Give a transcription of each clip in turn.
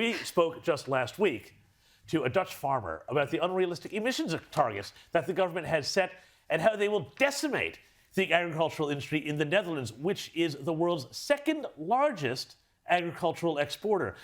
We spoke just last week to a Dutch farmer about the unrealistic emissions targets that the government has set and how they will decimate the agricultural industry in the Netherlands, which is the world's second largest agricultural exporter.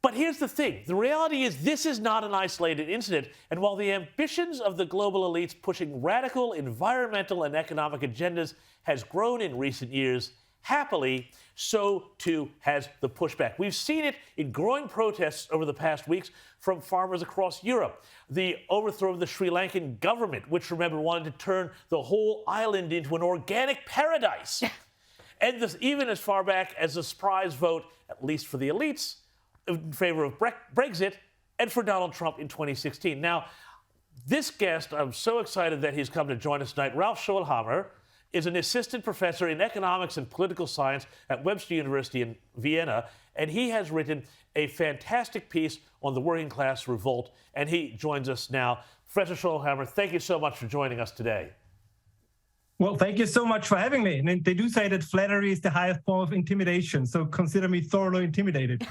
But here's the thing. The reality is this is not an isolated incident. And while the ambitions of the global elites pushing radical environmental and economic agendas has grown in recent years, happily, so too has the pushback. We've seen it in growing protests over the past weeks from farmers across Europe. The overthrow of the Sri Lankan government, which, remember, wanted to turn the whole island into an organic paradise. And this, even as far back as a surprise vote, at least for the elites, in favor of Brexit and for Donald Trump in 2016. Now, this guest, I'm so excited that he's come to join us tonight. Prof Schoellhammer is an assistant professor in economics and political science at Webster University in Vienna, and he has written a fantastic piece on the working class revolt, and he joins us now. Professor Schoellhammer, thank you so much for joining us today. Well, thank you so much for having me. And they do say that flattery is the highest form of intimidation, so consider me thoroughly intimidated.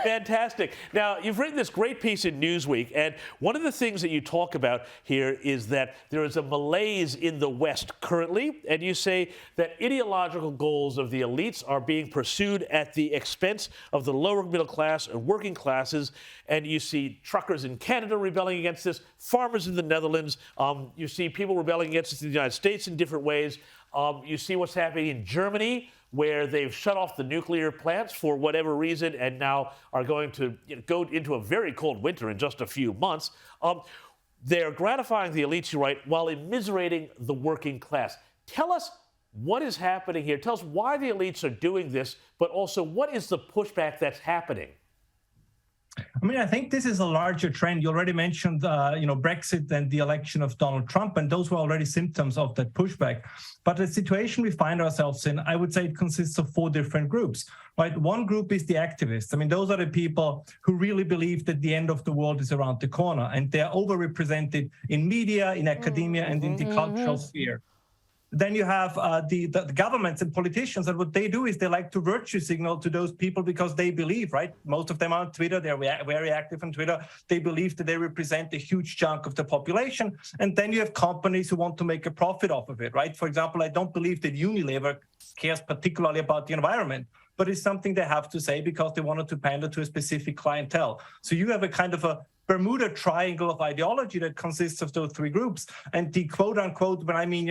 Fantastic. Now, you've written this great piece in Newsweek, and one of the things that you talk about here is that there is a malaise in the West currently, and you say that ideological goals of the elites are being pursued at the expense of the lower middle class and working classes, and you see truckers in Canada rebelling against this, farmers in the Netherlands, you see people rebelling against this in the United States in different ways. You see what's happening in Germany, where they've shut off the nuclear plants for whatever reason and now are going to go into a very cold winter in just a few months. They're gratifying the elites, you write, while immiserating the working class. Tell us what is happening here. Tell us why the elites are doing this, but also what is the pushback that's happening? I mean, I think this is a larger trend. You already mentioned, Brexit and the election of Donald Trump, and those were already symptoms of that pushback. But the situation we find ourselves in, I would say it consists of four different groups, right? One group is the activists. I mean, those are the people who really believe that the end of the world is around the corner, and they're overrepresented in media, in academia, and in the cultural sphere. Then you have the governments and politicians, and what they do is they like to virtue signal to those people because they believe, right? Most of them are on Twitter. They're very active on Twitter. They believe that they represent a huge chunk of the population. And then you have companies who want to make a profit off of it, right? For example, I don't believe that Unilever cares particularly about the environment, but it's something they have to say because they wanted to pander to a specific clientele. So you have a kind of a Bermuda Triangle of ideology that consists of those three groups. And the quote unquote, when I mean,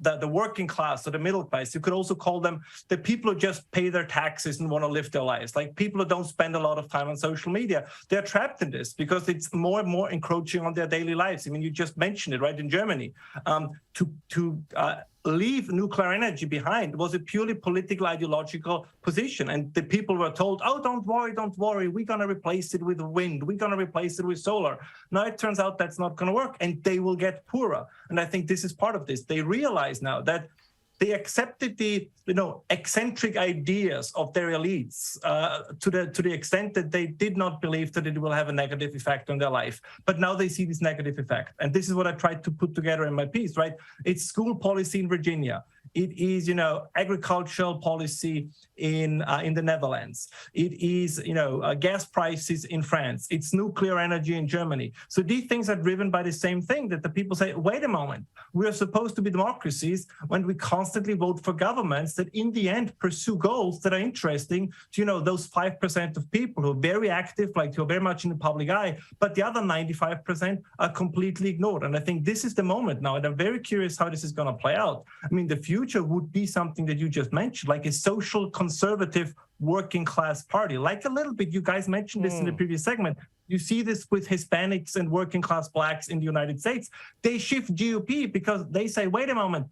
the working class or the middle class, you could also call them the people who just pay their taxes and want to live their lives. Like people who don't spend a lot of time on social media. They're trapped in this because it's more and more encroaching on their daily lives. I mean, you just mentioned it, right? In Germany, to leave nuclear energy behind was a purely political, ideological position. And the people were told, oh, don't worry. We're going to replace it with wind. We're going to replace it with solar. Now it turns out that's not going to work and they will get poorer. And I think this is part of this. They realize now that they accepted the eccentric ideas of their elites to the extent that they did not believe that it will have a negative effect on their life. But now they see this negative effect. And this is what I tried to put together in my piece, right? It's school policy in Virginia. It is, agricultural policy in the Netherlands. It is, gas prices in France. It's nuclear energy in Germany. So these things are driven by the same thing, that the people say, wait a moment, we are supposed to be democracies when we constantly vote for governments that in the end pursue goals that are interesting to, those 5% of people who are very active, like who are very much in the public eye, but the other 95% are completely ignored. And I think this is the moment now, and I'm very curious how this is going to play out. I mean, the future would be something that you just mentioned, like a social conservative working class party, like a little bit, you guys mentioned this in the previous segment. You see this with Hispanics and working class blacks in the United States. They shift GOP because they say, wait a moment,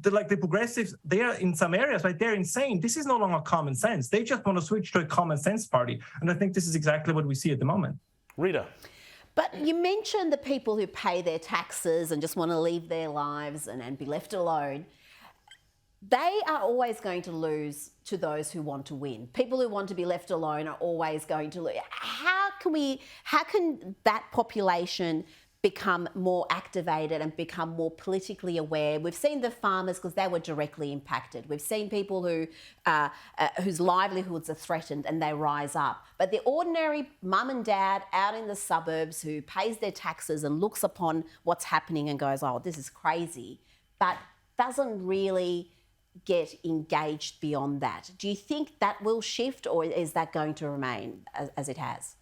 the progressives, they are in some areas, right? They're insane. This is no longer common sense. They just want to switch to a common sense party. And I think this is exactly what we see at the moment. Rita. But you mentioned the people who pay their taxes and just want to live their lives and be left alone. They are always going to lose to those who want to win. People who want to be left alone are always going to lose. How can that population become more activated and become more politically aware. We've seen the farmers, because they were directly impacted. We've seen people whose livelihoods are threatened and they rise up. But the ordinary mum and dad out in the suburbs who pays their taxes and looks upon what's happening and goes, oh, this is crazy, but doesn't really get engaged beyond that. Do you think that will shift, or is that going to remain as it has?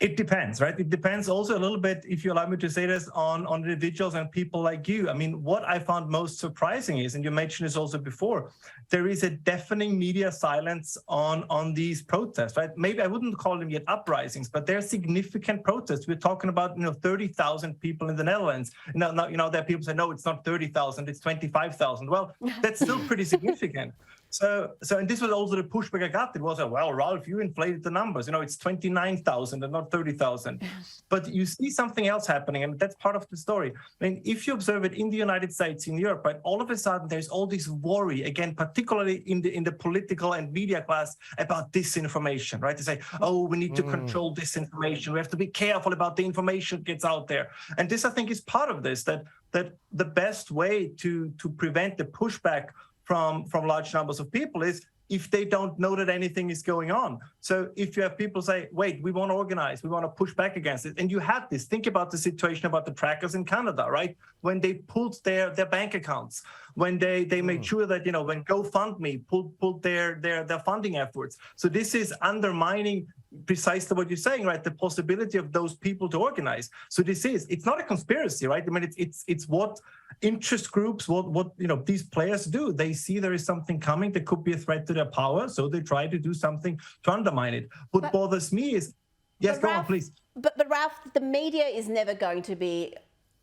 It depends, right? It depends also a little bit, if you allow me to say this, on individuals and people like you. I mean, what I found most surprising is, and you mentioned this also before, there is a deafening media silence on these protests, right? Maybe I wouldn't call them yet uprisings, but they're significant protests. We're talking about 30,000 people in the Netherlands. Now, there are people say, no, it's not 30,000, it's 25,000. Well, that's still pretty significant. So, and this was also the pushback I got. It was, well, Ralph, you inflated the numbers. It's 29,000 and not 30,000. But you see something else happening, and that's part of the story. I mean, if you observe it in the United States, in Europe, right, all of a sudden there's all this worry, again, particularly in the political and media class, about disinformation, right? They say, oh, we need to control disinformation. We have to be careful about the information that gets out there. And this, I think, is part of this, that the best way to prevent the pushback from large numbers of people is if they don't know that anything is going on. So if you have people say, wait, we want to organize, we want to push back against it. And you had this, think about the situation about the trackers in Canada, right? When they pulled their bank accounts, when they made sure that, when GoFundMe pulled their funding efforts. So this is undermining precisely what you're saying, right? The possibility of those people to organize. So it's not a conspiracy, right? I mean, it's what interest groups, what these players do. They see there is something coming that could be a threat to their power, so they try to do something to undermine it. What bothers me is, yes, go on, please. But Ralph, the media is never going to be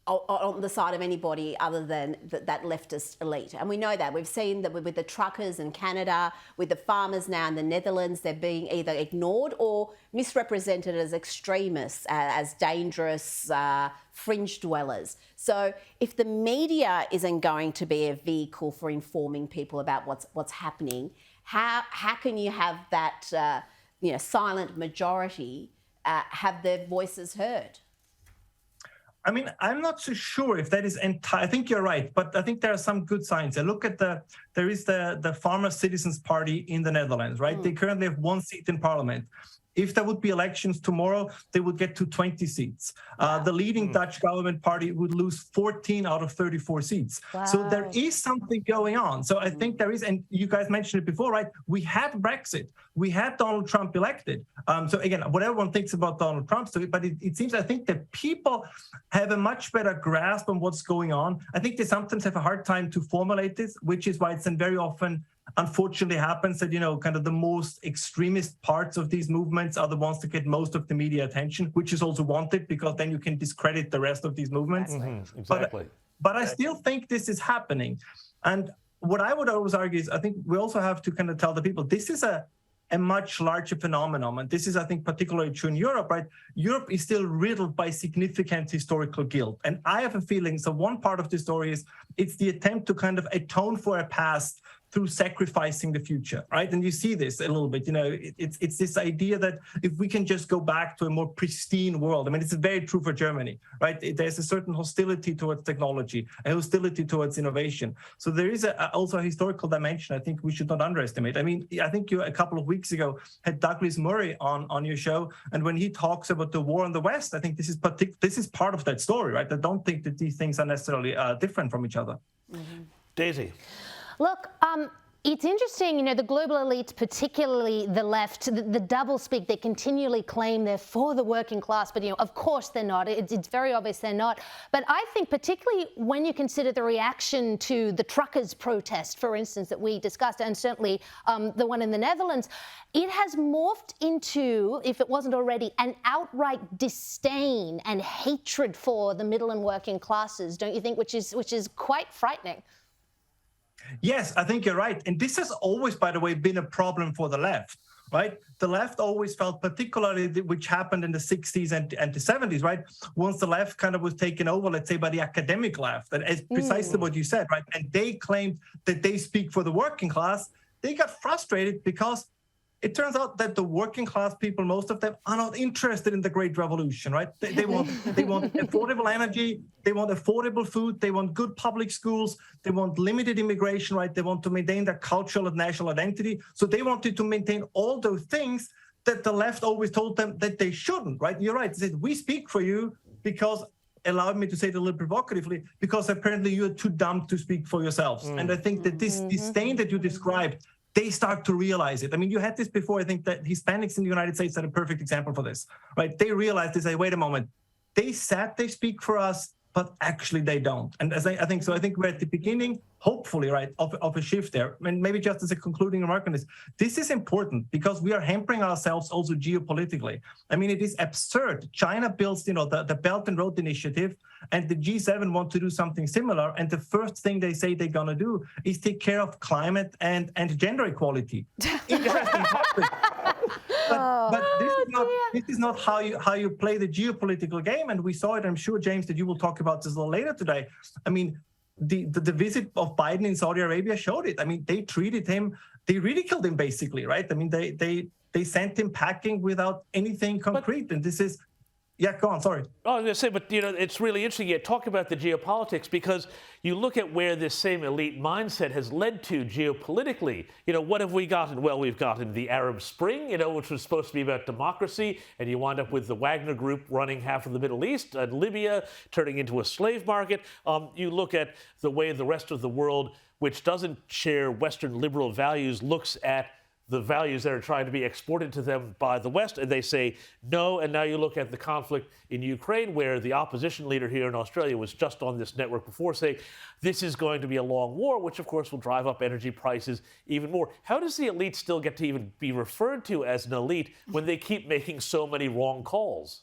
on the side of anybody other than that leftist elite. And we know that. We've seen that with the truckers in Canada, with the farmers now in the Netherlands, they're being either ignored or misrepresented as extremists, as dangerous fringe dwellers. So if the media isn't going to be a vehicle for informing people about what's happening, how can you have that silent majority have their voices heard? I mean, I'm not so sure if that is entire. I think you're right, but I think there are some good signs. I look at there is the Farmer Citizens Party in the Netherlands, right? They currently have 1 seat in parliament. If there would be elections tomorrow, they would get to 20 seats. The leading Dutch government party would lose 14 out of 34 seats. Wow. So there is something going on. So I think there is, and you guys mentioned it before, right? We had Brexit. We had Donald Trump elected. So again, what everyone thinks about Donald Trump, but it seems, I think that people have a much better grasp on what's going on. I think they sometimes have a hard time to formulate this, which is why it's then very often unfortunately happens that, kind of the most extremist parts of these movements are the ones that get most of the media attention, which is also wanted because then you can discredit the rest of these movements. Mm-hmm, exactly. But I still think this is happening. And what I would always argue is I think we also have to kind of tell the people this is a much larger phenomenon. And this is, I think, particularly true in Europe, right? Europe is still riddled by significant historical guilt. And I have a feeling, so one part of the story is it's the attempt to kind of atone for a past through sacrificing the future, right? And you see this a little bit, it's this idea that if we can just go back to a more pristine world, I mean, it's very true for Germany, right? There's a certain hostility towards technology, a hostility towards innovation. So there is also a historical dimension I think we should not underestimate. I mean, I think you a couple of weeks ago had Douglas Murray on your show, and when he talks about the war in the West, I think this is part of that story, right? I don't think that these things are necessarily different from each other. Mm-hmm. Daisy. Look, it's interesting, the global elites, particularly the left, the doublespeak, they continually claim they're for the working class, but, of course they're not. It's very obvious they're not. But I think particularly when you consider the reaction to the truckers' protest, for instance, that we discussed, and certainly the one in the Netherlands, it has morphed into, if it wasn't already, an outright disdain and hatred for the middle and working classes, don't you think, which is quite frightening. Yes, I think you're right. And this has always, by the way, been a problem for the left, right? The left always felt, particularly which happened in the 60s and the 70s, right? Once the left kind of was taken over, let's say, by the academic left, and as precisely what you said, right? And they claimed that they speak for the working class. They got frustrated because it turns out that the working class people, most of them, are not interested in the Great Revolution, right? They want affordable energy, they want affordable food, they want good public schools, they want limited immigration, right? They want to maintain their cultural and national identity. So they wanted to maintain all those things that the left always told them that they shouldn't, right? You're right. They said, we speak for you because, allow me to say it a little provocatively, because apparently you're too dumb to speak for yourselves. And I think that this disdain that you described, they start to realize it. I mean, you had this before. I think that Hispanics in the United States are a perfect example for this, right? They realize, they say, wait a moment, they said they speak for us, but actually they don't. And as I think we're at the beginning, hopefully, right, of a shift there. And maybe just as a concluding remark on this is important because we are hampering ourselves also geopolitically. I mean, it is absurd. China builds, the Belt and Road Initiative, and the G7 want to do something similar. And the first thing they say they're going to do is take care of climate and gender equality. Interesting topic. But this is not how you play the geopolitical game, and we saw it. I'm sure, James, that you will talk about this a little later today. I mean, the visit of Biden in Saudi Arabia showed it. I mean, they treated him, they ridiculed him basically, right? I mean, they sent him packing without anything concrete, and this is. Yeah, go on, sorry. Oh, I was going to say, but it's really interesting you talk about the geopolitics because you look at where this same elite mindset has led to geopolitically. What have we gotten? Well, we've gotten the Arab Spring, which was supposed to be about democracy, and you wind up with the Wagner Group running half of the Middle East, and Libya turning into a slave market. You look at the way the rest of the world, which doesn't share Western liberal values, looks at the values that are trying to be exported to them by the West, and they say no. And now you look at the conflict in Ukraine, where the opposition leader here in Australia was just on this network before saying this is going to be a long war, which of course will drive up energy prices even more. How does the elite still get to even be referred to as an elite when they keep making so many wrong calls?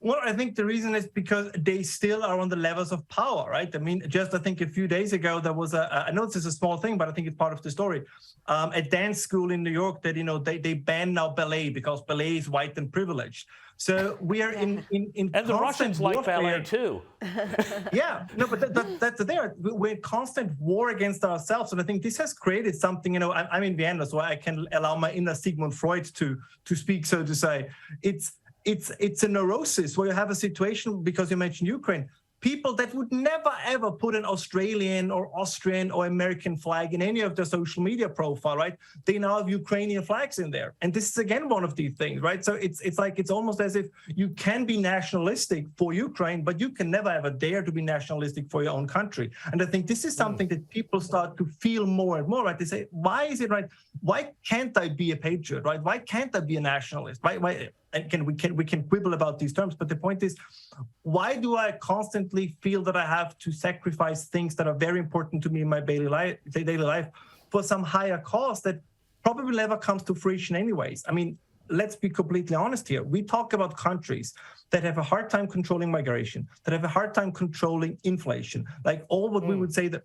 Well, I think the reason is because they still are on the levels of power, right? I mean, I think a few days ago, there was I know this is a small thing, but I think it's part of the story. A dance school in New York that, they ban now ballet because ballet is white and privileged. So we are in and the Russians like ballet too. Yeah, no, but that's there. We're in constant war against ourselves, and I think this has created something. I'm in Vienna, so I can allow my inner Sigmund Freud to speak, so to say. It's a neurosis where you have a situation, because you mentioned Ukraine, people that would never ever put an Australian or Austrian or American flag in any of their social media profile, right? They now have Ukrainian flags in there. And this is again one of these things, right? So it's almost as if you can be nationalistic for Ukraine, but you can never ever dare to be nationalistic for your own country. And I think this is something that people start to feel more and more, right? They say, why is it right? Why can't I be a patriot, right? Why can't I be a nationalist? Why? And we can quibble about these terms, but the point is, why do I constantly feel that I have to sacrifice things that are very important to me in my daily life for some higher cause that probably never comes to fruition anyways? I mean, let's be completely honest here. We talk about countries that have a hard time controlling migration, that have a hard time controlling inflation, like all what we would say that.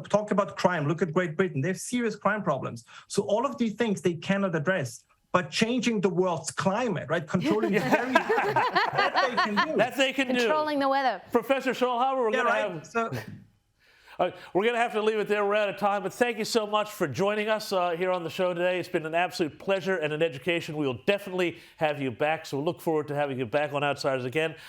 Talk about crime. Look at Great Britain. They have serious crime problems. So all of these things they cannot address. But changing the world's climate, right? Controlling the very that they can do. That they can do. Controlling the weather. Professor Schoellhammer, we're going to have to leave it there. We're out of time. But thank you so much for joining us here on the show today. It's been an absolute pleasure and an education. We will definitely have you back. So we look forward to having you back on Outsiders again.